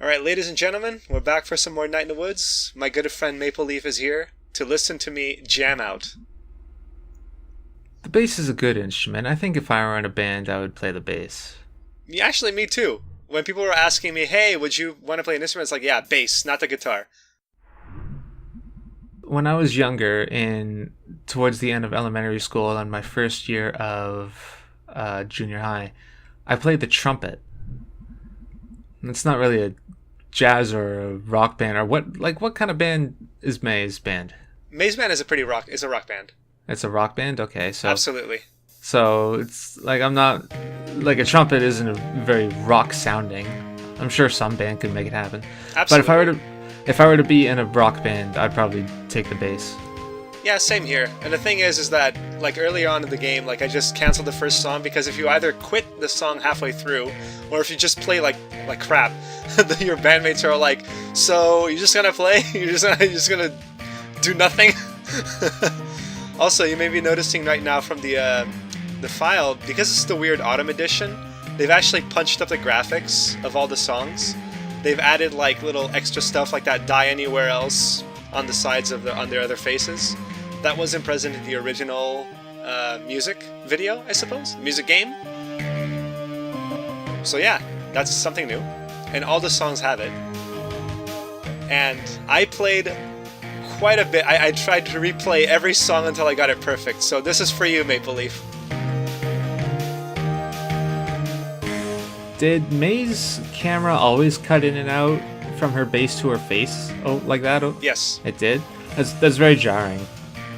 All right, ladies and gentlemen, we're back for some more Night in the Woods. My good friend Maple Leaf is here to listen to me jam out. The bass is a good instrument. I think if I were in a band, I would play the bass. Yeah, actually, me too. When people were asking me, hey, would you want to play an instrument? It's like, yeah, bass, not the guitar. When I was younger, in towards the end of elementary school and my first year of junior high, I played the trumpet. And it's not really a jazz or a rock band or what kind of band is May's band? Maze Band is a rock band. It's a rock band? Okay, Absolutely. so it's like I'm not like a trumpet isn't a very rock sounding. I'm sure some band could make it happen. Absolutely. But if I were to be in a rock band, I'd probably take the bass. Yeah, same here. And the thing is that like early on in the game, like I just canceled the first song because if you either quit the song halfway through, or if you just play like crap, your bandmates are like, "So you're just gonna play? You're just gonna do nothing?" Also, you may be noticing right now from the file, because it's the weird Autumn edition, they've actually punched up the graphics of all the songs. They've added like little extra stuff like that "Die Anywhere Else" on the sides of on their other faces. That wasn't present in the original music video, I suppose, music game. So yeah, that's something new, and all the songs have it. And I played quite a bit. I tried to replay every song until I got it perfect. So this is for you, Maple Leaf. Did May's camera always cut in and out from her bass to her face? Oh, like that? Oh, Yes. it did? That's very jarring.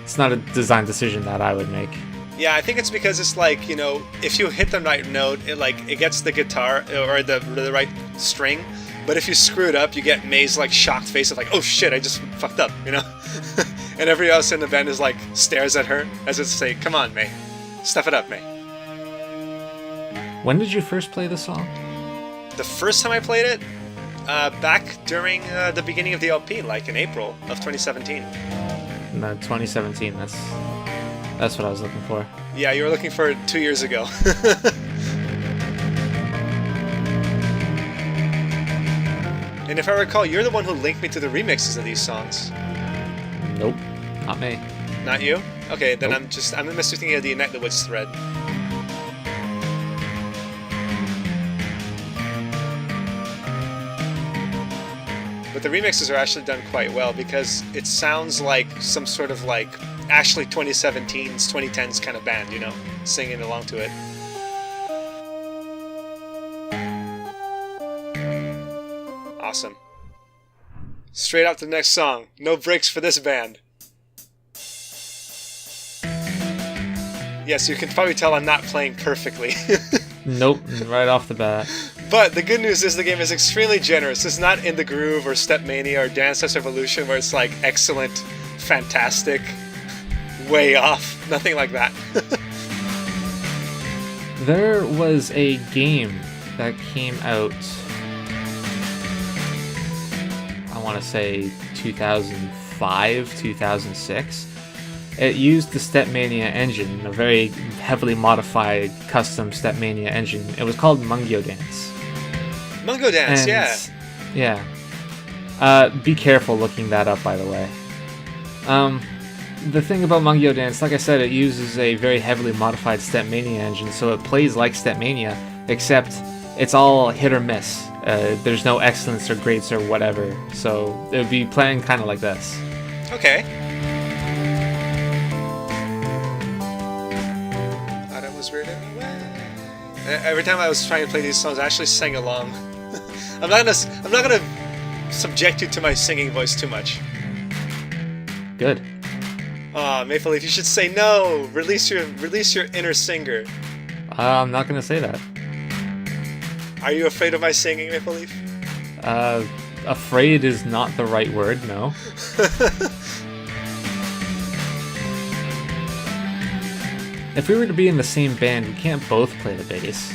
It's not a design decision that I would make. Yeah, I think it's because it's like, if you hit the right note, it gets the guitar or the right string. But if you screw it up, you get May's like shocked face of like, "Oh shit, I just fucked up," And everybody else in the band is like stares at her as if to say, "Come on, May, stuff it up, May." When did you first play the song? The first time I played it, back during the beginning of the LP, like in April of 2017. No, 2017. That's what I was looking for. Yeah, you were looking for it 2 years ago. And if I recall, you're the one who linked me to the remixes of these songs. Nope, not me. Not you? Okay, then Nope. I'm thinking of the Night in the Woods thread. But the remixes are actually done quite well because it sounds like some sort of like Ashley 2017's, 2010's kind of band, singing along to it. Awesome. Straight out to the next song. No breaks for this band. Yes, you can probably tell I'm not playing perfectly. Nope, right off the bat. But the good news is the game is extremely generous. It's not In the Groove or Stepmania or Dance Dance Revolution where it's like excellent, fantastic, way off. Nothing like that. There was a game that came out, I want to say 2005, 2006. It used the Stepmania engine, a very heavily modified custom Stepmania engine. It was called Mungyo Dance. Mungo Dance, And- yeah. Yeah. Be careful looking that up, by the way. The thing about Mungyo Dance, like I said, it uses a very heavily modified Stepmania engine, so it plays like Stepmania, except it's all hit or miss. There's no excellence or greats or whatever, so it would be playing kind of like this. Okay. Autumn was weird anyway. Every time I was trying to play these songs, I actually sang along. I'm not gonna subject you to my singing voice too much. Good. Aw, Maple Leaf, you should say no. Release your inner singer. I'm not going to say that. Are you afraid of my singing, Maple Leaf? Afraid is not the right word, no. If we were to be in the same band, we can't both play the bass.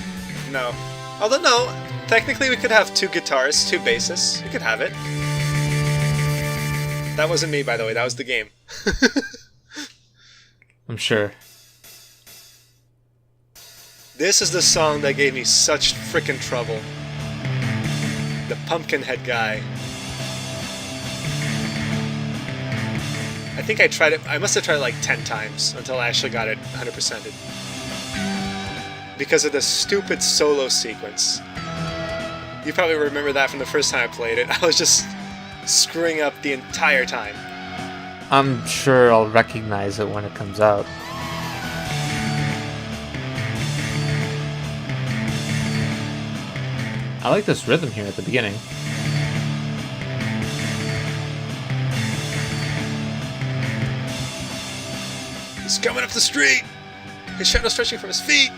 No. Although no, technically we could have two guitarists, two bassists. We could have it. That wasn't me, by the way. That was the game. I'm sure. This is the song that gave me such frickin' trouble. the Pumpkinhead guy. I think I tried it. I must have tried it like 10 times until I actually got it 100%ed. Because of the stupid solo sequence. You probably remember that from the first time I played it. I was just screwing up the entire time. I'm sure I'll recognize it when it comes out. I like this rhythm here at the beginning. He's coming up the street! His shadow stretching from his feet!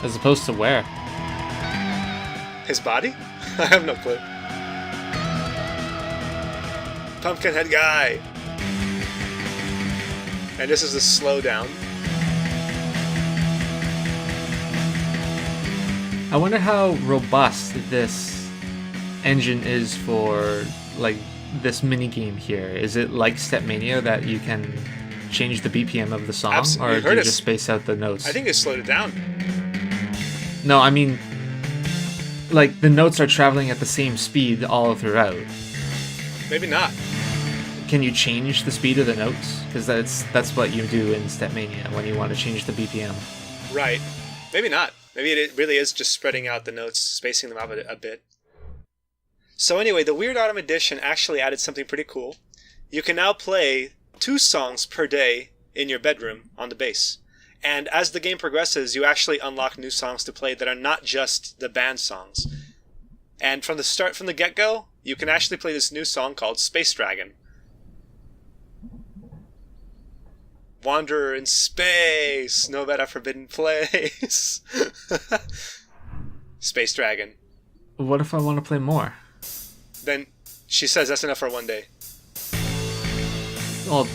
As opposed to where? His body? I have no clue. Pumpkinhead guy! And this is the slowdown. I wonder how robust this engine is for, like, this mini game here. Is it like Stepmania that you can change the BPM of the song, or do you just space out the notes? I think they slowed it down. No, I mean, like, the notes are traveling at the same speed all throughout. Maybe not. Can you change the speed of the notes? Because that's what you do in Stepmania when you want to change the BPM. Right. Maybe not. Maybe it really is just spreading out the notes, spacing them out a bit. So anyway, the Weird Autumn Edition actually added something pretty cool. You can now play 2 songs per day in your bedroom on the bass. And as the game progresses, you actually unlock new songs to play that are not just the band songs. And from the get-go, you can actually play this new song called Space Dragon. Wanderer in space, know about a forbidden place. Space Dragon. What if I want to play more? Then she says that's enough for one day. Well,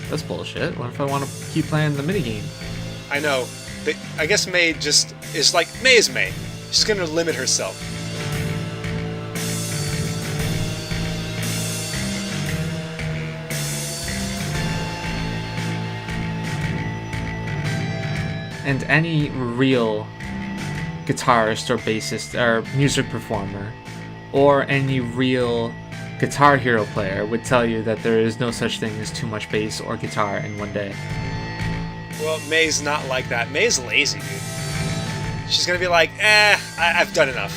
that's bullshit. What if I want to keep playing the minigame? I know. I guess May just is like, May is May. She's gonna limit herself. And any real guitarist or bassist or music performer or any real Guitar Hero player would tell you that there is no such thing as too much bass or guitar in one day. Well, May's not like that. May's lazy, dude. She's gonna be like, I've done enough.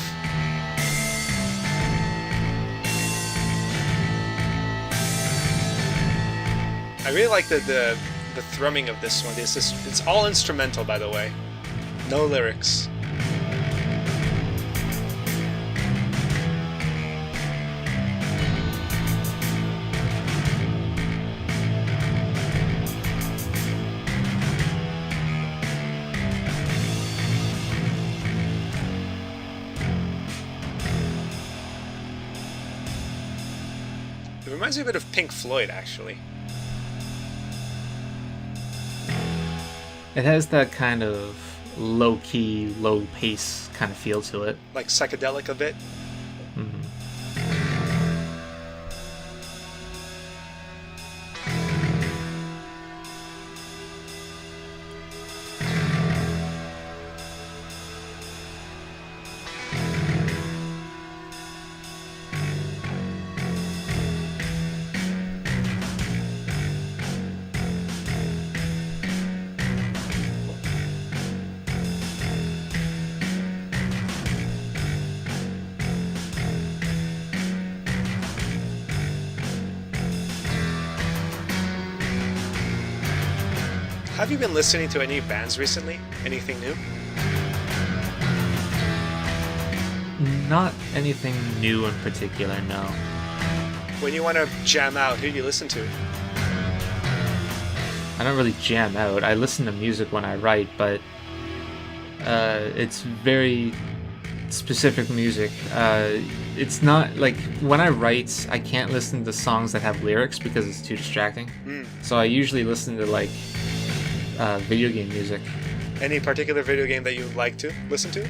I really like the thrumming of this one. It's all instrumental, by the way. No lyrics. It reminds me a bit of Pink Floyd, actually. It has that kind of low-key, low-pace kind of feel to it. Like psychedelic a bit. Mm-hmm. Have you been listening to any bands recently? Anything new? Not anything new in particular, no. When you want to jam out, who do you listen to? I don't really jam out. I listen to music when I write, but it's very specific music. It's not like when I write, I can't listen to songs that have lyrics because it's too distracting. So I usually listen to like video game music. Any particular video game that you like to listen to?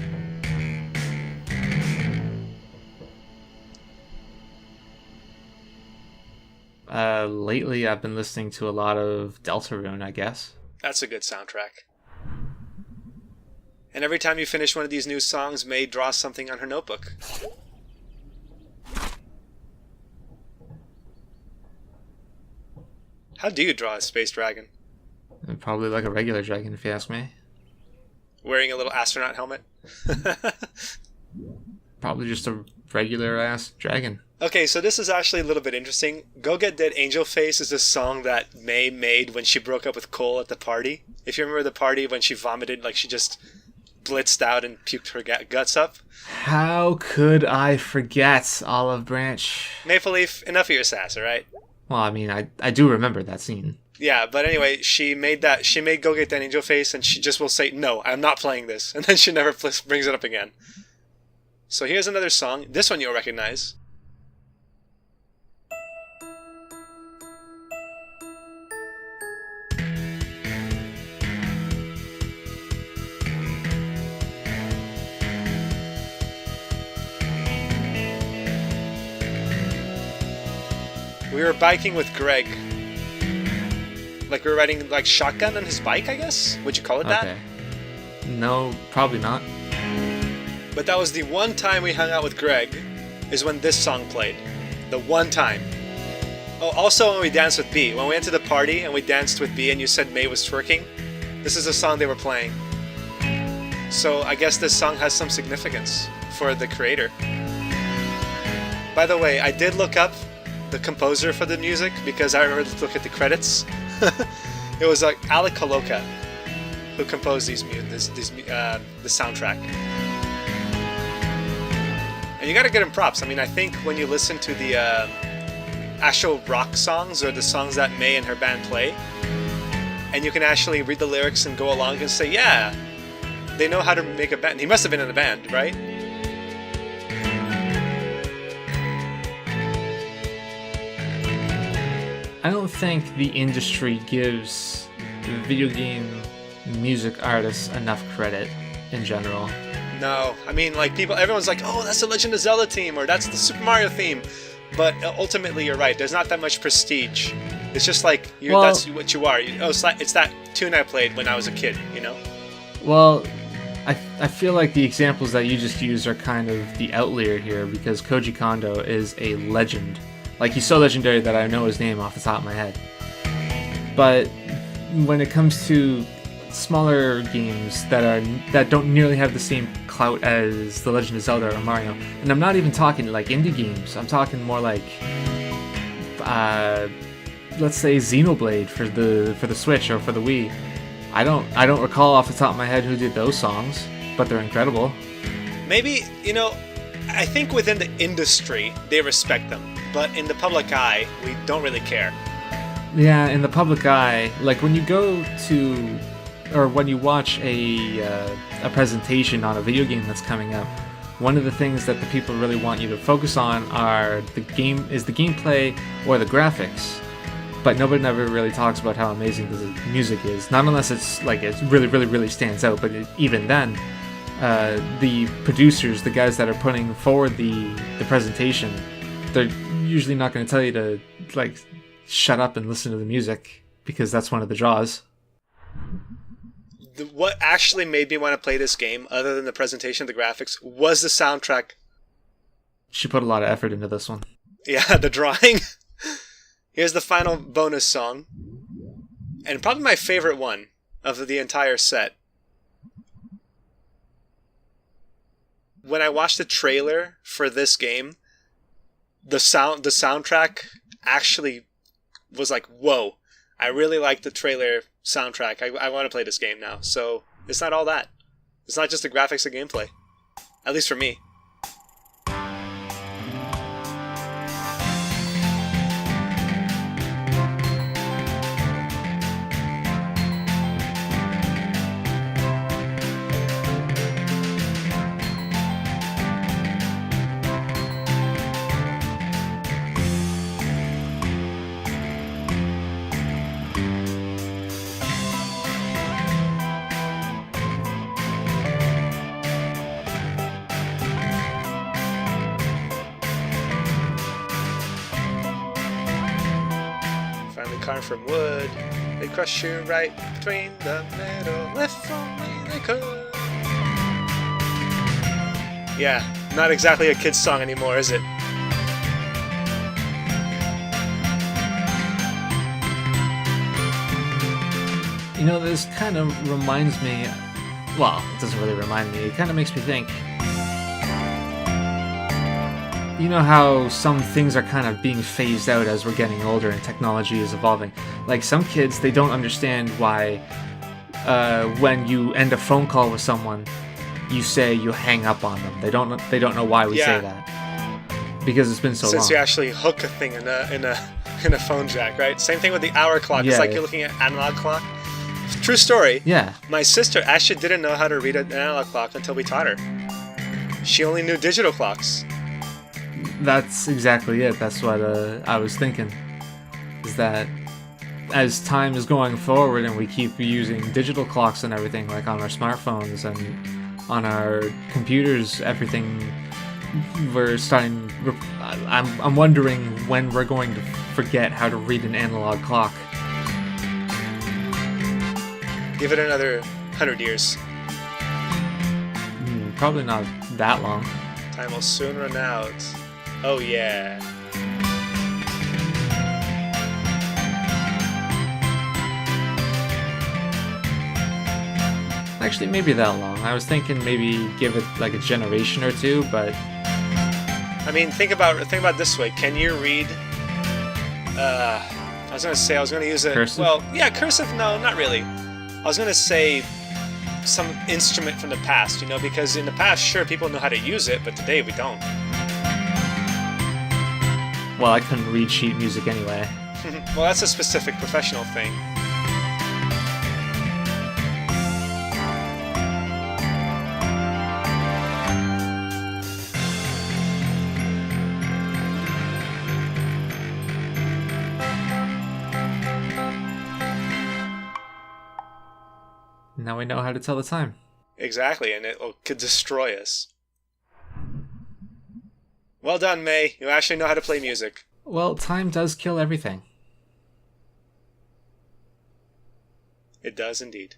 Lately, I've been listening to a lot of Deltarune, I guess. That's a good soundtrack. And every time you finish one of these new songs, May draws something on her notebook. How do you draw a space dragon? Probably like a regular dragon, if you ask me. Wearing a little astronaut helmet? Probably just a regular ass dragon. Okay, so this is actually a little bit interesting. Go Get Dead Angel Face is a song that May made when she broke up with Cole at the party. If you remember the party when she vomited, like she just blitzed out and puked her guts up. How could I forget Olive Branch? Maple Leaf, enough of your sass, alright? Well, I mean, I do remember that scene. Yeah, but anyway, she made Go Get That Angel Face, and she just will say, no, I'm not playing this. And then she never brings it up again. So here's another song. This one you'll recognize. We were biking with Greg. Like we were riding like shotgun on his bike, I guess? Would you call it that? Okay. No, probably not. But that was the one time we hung out with Greg, is when this song played. The one time. Oh, also when we danced with B. When we went to the party and we danced with B and you said May was twerking, this is the song they were playing. So I guess this song has some significance for the creator. By the way, I did look up the composer for the music because I remember to look at the credits. It was like Alec Koloka who composed the soundtrack. And you gotta get him props. I mean, I think when you listen to the actual rock songs or the songs that May and her band play, and you can actually read the lyrics and go along and say, yeah, they know how to make a band. He must have been in a band, right? I don't think the industry gives video game music artists enough credit in general. No, I mean, like everyone's like, oh, that's the Legend of Zelda theme or that's the Super Mario theme. But ultimately, you're right. There's not that much prestige. It's just like, that's what you are. It's that tune I played when I was a kid, you know? Well, I feel like the examples that you just used are kind of the outlier here because Koji Kondo is a legend. Like, he's so legendary that I know his name off the top of my head. But when it comes to smaller games that don't nearly have the same clout as The Legend of Zelda or Mario, and I'm not even talking like indie games, I'm talking more like let's say Xenoblade for the Switch or for the Wii. I don't recall off the top of my head who did those songs, but they're incredible. Maybe, I think within the industry they respect them, but in the public eye we don't really care. Yeah, in the public eye, like when you go to or when you watch a presentation on a video game that's coming up, one of the things that the people really want you to focus on are the gameplay or the graphics. But nobody never really talks about how amazing the music is. Not unless it's like it really, really, really stands out. But even then, the producers, the guys that are putting forward the presentation, they're usually not going to tell you to like shut up and listen to the music because that's one of the draws. What actually made me want to play this game, other than the presentation of the graphics, was the soundtrack. She put a lot of effort into this one. Yeah, the drawing. Here's the final bonus song. And probably my favorite one of the entire set. When I watched the trailer for this game, the soundtrack actually was like, whoa. I really like the trailer soundtrack. I want to play this game now. So it's not all that. It's not just the graphics and gameplay. At least for me. Carved from wood, they crush you right between the middle. If only they could. Yeah, not exactly a kid's song anymore, is it? You know, this kind of reminds me. Well, it doesn't really remind me. It kind of makes me think. You know how some things are kind of being phased out as we're getting older and technology is evolving? Like some kids, they don't understand why when you end a phone call with someone, you say you hang up on them. They don't know why we say that. Because it's been so long. Since you actually hook a thing in a phone jack, right? Same thing with the hour clock. Yeah, it's like you're looking at analog clock. True story. Yeah. My sister actually didn't know how to read an analog clock until we taught her. She only knew digital clocks. That's exactly it. That's what I was thinking. Is that as time is going forward and we keep using digital clocks and everything, like on our smartphones and on our computers, everything, I'm wondering when we're going to forget how to read an analog clock. Give it another 100 years. Probably not that long. Time will soon run out. Oh yeah. Actually, maybe that long. I was thinking maybe give it like a generation or two, but I mean, think about it this way. Can you read? I was gonna use it. Cursive? Well, yeah, cursive. No, not really. I was gonna say some instrument from the past. Because in the past, sure, people know how to use it, but today we don't. well, I couldn't read sheet music anyway. Well, that's a specific professional thing. Now we know how to tell the time. Exactly, and it could destroy us. Well done, May. You actually know how to play music. Well, time does kill everything. It does indeed.